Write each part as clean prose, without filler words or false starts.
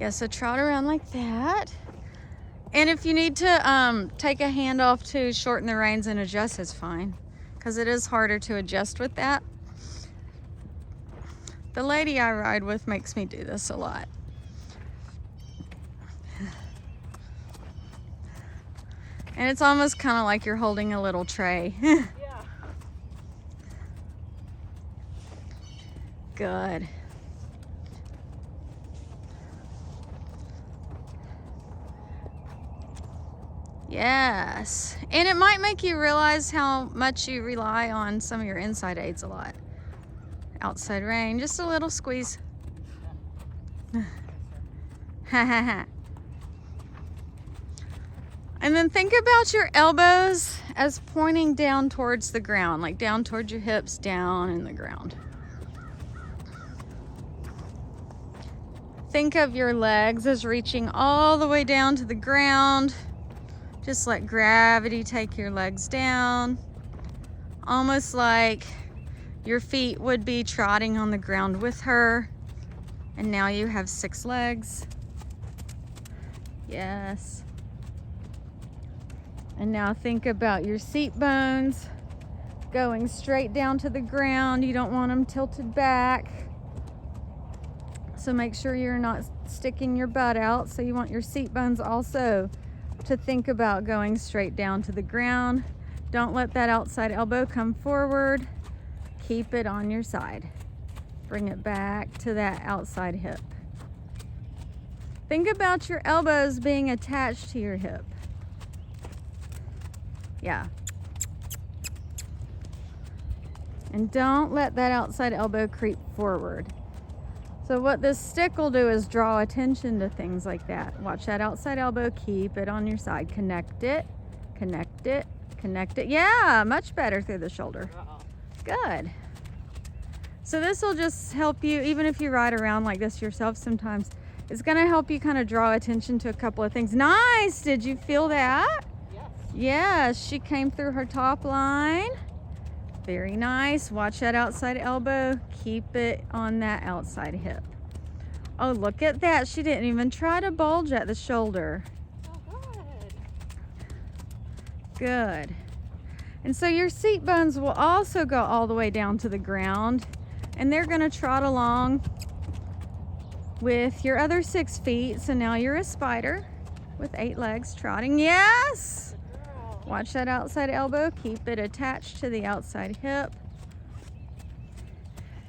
Yeah, so trot around like that. And if you need to take a hand off to shorten the reins and adjust, it's fine, because it is harder to adjust with that. The lady I ride with makes me do this a lot. And it's almost kind of like you're holding a little tray. Yeah. Good. Yes. And it might make you realize how much you rely on some of your inside aids a lot. Outside rein, just a little squeeze. Ha ha ha. And then think about your elbows as pointing down towards the ground, like down towards your hips, down in the ground. Think of your legs as reaching all the way down to the ground. Just let gravity take your legs down. Almost like your feet would be trotting on the ground with her. And now you have 6 legs. Yes. And now think about your seat bones going straight down to the ground. You don't want them tilted back. So make sure you're not sticking your butt out. So you want your seat bones also to think about going straight down to the ground. Don't let that outside elbow come forward. Keep it on your side. Bring it back to that outside hip. Think about your elbows being attached to your hip. Yeah. And don't let that outside elbow creep forward. So what this stick will do is draw attention to things like that. Watch that outside elbow, keep it on your side. Connect it, connect it, connect it. Yeah, much better through the shoulder. Good. So this will just help you, even if you ride around like this yourself sometimes, it's gonna help you kind of draw attention to a couple of things. Nice, did you feel that? Yes, she came through her top line. Very nice. Watch that outside elbow. Keep it on that outside hip. Oh, look at that. She didn't even try to bulge at the shoulder. Oh, good. Good. And so your seat bones will also go all the way down to the ground, and they're going to trot along with your other 6 feet. So now you're a spider with 8 legs trotting. Yes! Watch that outside elbow. Keep it attached to the outside hip.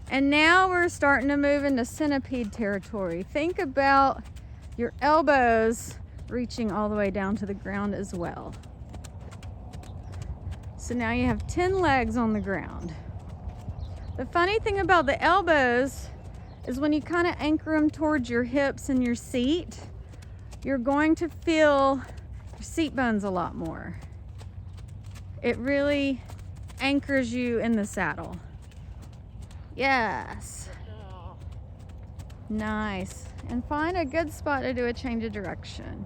And now we're starting to move into centipede territory. Think about your elbows reaching all the way down to the ground as well. So now you have 10 legs on the ground. The funny thing about the elbows is when you kind of anchor them towards your hips and your seat, you're going to feel your seat bones a lot more. It really anchors you in the saddle. Yes. Nice. And find a good spot to do a change of direction.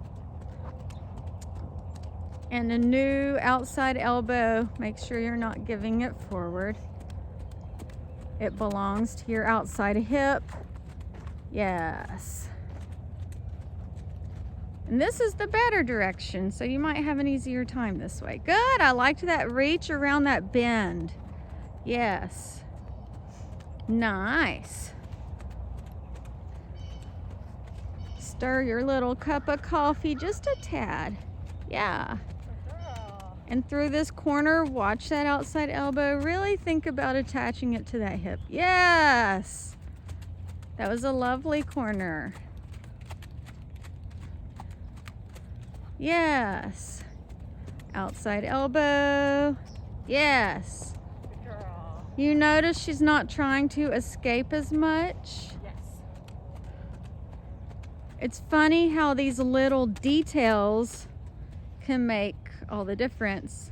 And a new outside elbow, make sure you're not giving it forward. It belongs to your outside hip. Yes. And this is the better direction, so you might have an easier time this way. Good, I liked that reach around that bend. Yes. Nice. Stir your little cup of coffee just a tad. Yeah. And through this corner, watch that outside elbow. Really think about attaching it to that hip. Yes. That was a lovely corner. Yes. Outside elbow. Yes. Good girl. You notice she's not trying to escape as much. Yes. It's funny how these little details can make all the difference.